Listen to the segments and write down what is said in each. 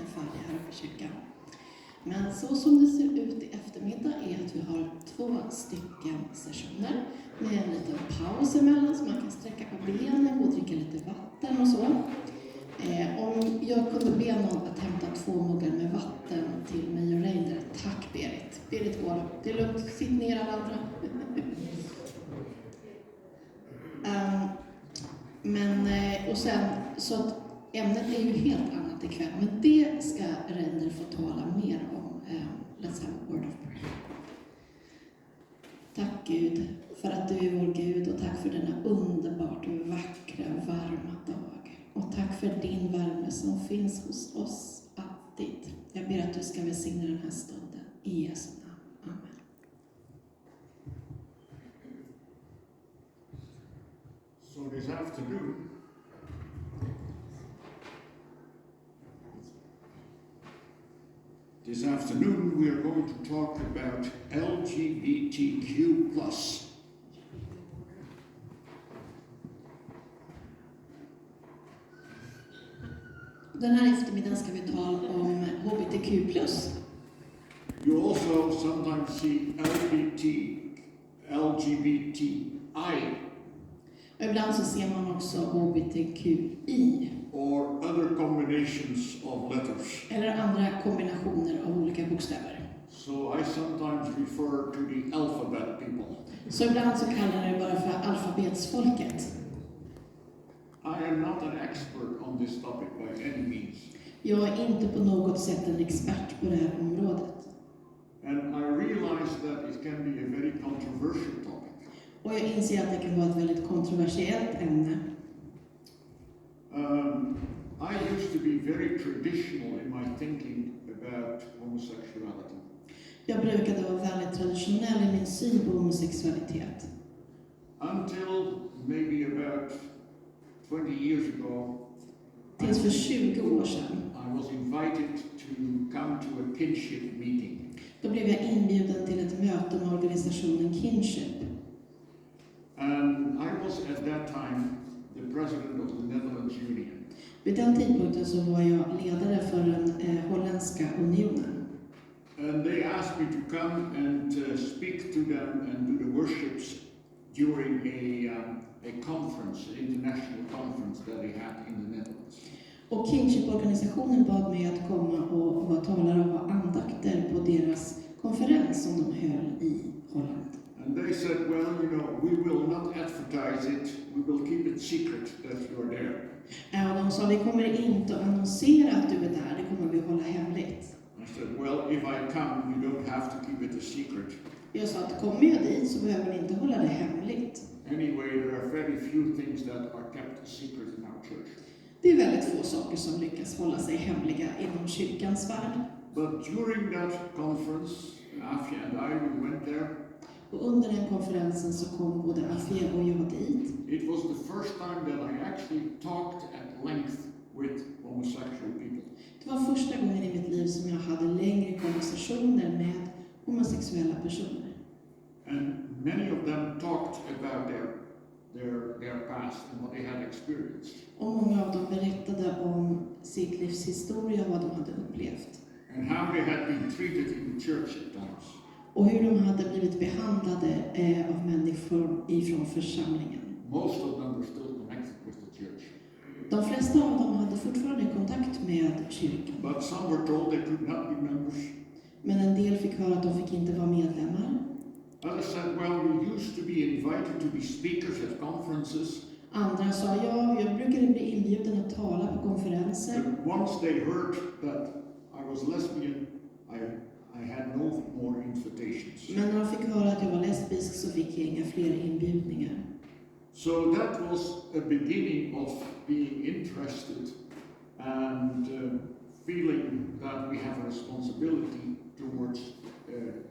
är färdiga här uppe i kyrkan. Men så som det ser ut i eftermiddag är att vi har 2 stycken sessioner med en liten paus emellan så man kan sträcka på benen och dricka lite vatten och så. Om jag kunde be någon att hämta 2 muggar med vatten till mig och Reiner. Tack Berit. Berit går. Det är lugnt. Sitt ner alla andra. Och sen, så att ämnet är ju helt annat ikväll. Men det ska Reiner få tala mer om. Let's have a word of prayer. Tack Gud för att du är vår Gud och tack för denna underbart vackra, varma dag. Och tack för din värme som finns hos oss alltid. Jag ber att du ska välsigna den här stunden. I Jesu namn. Amen. So this afternoon we are going to talk about LGBTQ+. Den här eftermiddagen ska vi tala om HBTQ+. You also sometimes see LGBTI. Och ibland så ser man också HBTQI. Or other combinations of letters. Eller andra kombinationer av olika bokstäver. So I sometimes refer to the alphabet people. Så ibland så kallar jag det bara för alfabetsfolket. I am not an expert on this topic by any means. Jag är inte på något sätt en expert på det här området. And I realize that it can be a very controversial topic. Och jag inser att det kan vara ett väldigt kontroversiellt ämne. I used to be very traditional in my thinking about homosexuality. Jag brukade vara väldigt traditionell i min syn på homosexualitet. Until maybe about 20 years ago, Tills för 20 år sedan. I was invited to come to a kinship meeting. Då blev jag inbjuden till ett möte med organisationen Kinship. And I was at that time the president of the Netherlands Union. Vid den tidpunkten så var jag ledare för den holländska unionen. And they asked me to come and speak to them and do the worships during a conference, an international conference that they had in the Netherlands. Och Kinship-organisationen bad mig att komma och vara talare och ha andakter på deras konferens som de höll i Holland. And they said, well, you know, we will not advertise it. We will keep it secret that you are there. Och de sa, vi kommer inte att annonsera att du är där, det kommer vi hålla hemligt. I said, well, if I come, you don't have to keep it a secret. Jag sa att kommer jag dit så behöver ni inte hålla det hemligt. Anyway, there are very few things that are kept a secret in our church. Det är väldigt få saker som lyckas hålla sig hemliga inom kyrkans värld. But during that conference, Afia and I, we went there. Och under den konferensen så kom både Afia och jag dit. It was the first time that I actually talked at length with homosexual people. Det var första gången i mitt liv som jag hade längre konversationer med homosexuella personer. And many of them talked about their past and what they had experienced. Och många av dem berättade om sitt livs historia och vad de hade upplevt. And how they had been treated in the church at times. Och hur de hade blivit behandlade av människor ifrån församlingen. Most of them were still connected with the church. De flesta av dem hade fortfarande kontakt med kyrkan. But some were told they could not be members. Men en del fick höra att de fick inte vara medlemmar. Others said, well, we used to be invited to be speakers at conferences. Andra sa, ja, jag brukade bli inbjuden att tala på konferenser. But once they heard that I was lesbian, I had no more invitations. Men när de fick höra att jag var lesbisk så fick jag inga fler inbjudningar. So that was a beginning of being interested and feeling that we have a responsibility towards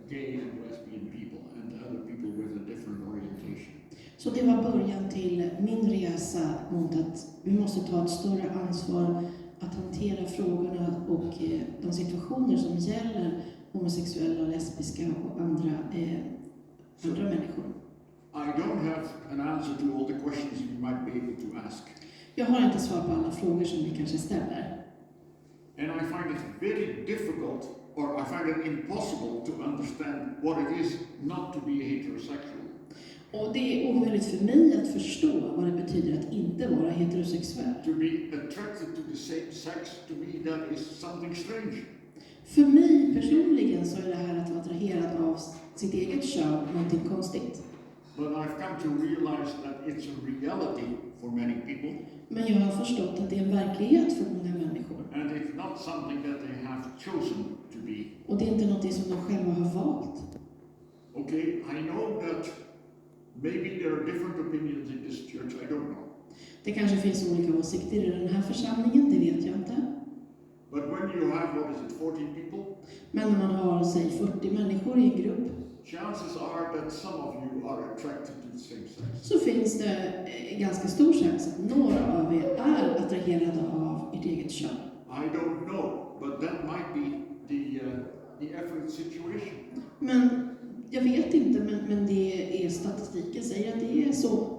gay and lesbian people and other people with a different orientation. Så det var början till min resa mot att vi måste ta ett större ansvar att hantera frågorna och de situationer som gäller homosexuella, lesbiska och andra människor. I don't have an answer to all the questions you might be able to ask. Jag har inte svar på alla frågor som ni kanske ställer. And I find it very difficult, or I find it impossible to understand what it is not to be heterosexual. Och det är omöjligt för mig att förstå vad det betyder att inte vara heterosexuell. To be attracted to the same sex, to me that is something strange. För mig personligen så är det här att vara attraherad av sitt eget kön någonting konstigt. But I've come to realize that it's a reality for many people. Men jag har förstått att det är en verklighet för många människor. And it's not something that they have chosen to be. Och det är inte något som de själva har valt. Okay, I know that maybe there are different opinions in this church, I don't know. Det kanske finns olika åsikter i den här församlingen, det vet jag inte. But when you have, 40 people? Men när man har, säg 40 människor i en grupp, chances are that some of you are attracted to the same sex. så finns det ganska stor chans att några av er är attraherade av ert eget kön. I don't know, but that might be the effort situation. Men jag vet inte, men det är statistiken säger att det är så.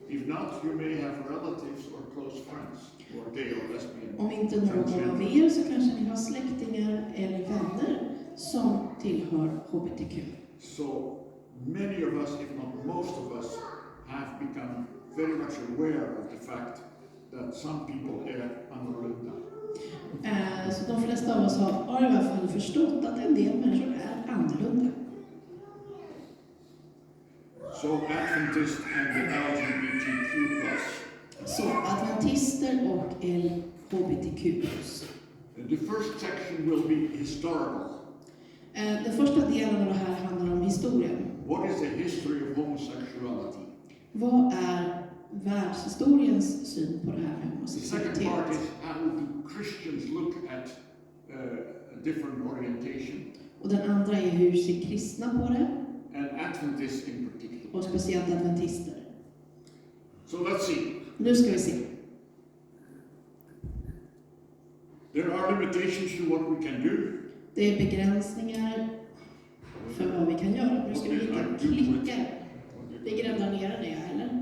If not, you may have relatives or close friends who are gay or lesbian. Om inte någon av er så kanske ni har släktingar eller vänner som tillhör HBTQ. So many of us, if not most of us, have become very much aware of the fact that some people are annorlunda. Så de flesta av oss har i alla fall förstått att en del människor är annorlunda. So Adventists and the LGBTQ+. Så adventister och LGBTQ+. The first section will be historical. Den första delen av det här handlar om historien. What is the history of homosexuality? Vad är världshistoriens syn på det här med The second homosexualitet? part is how do Christians look at a different orientation, Och den andra är hur ser kristna på det? and Adventists in particular. Och speciellt adventister. So let's see. Nu ska vi se. There are limitations to what we can do. Det är begränsningar för vad vi kan göra. Nu ska vi hitta klickar. Vi gräddar ner det, eller?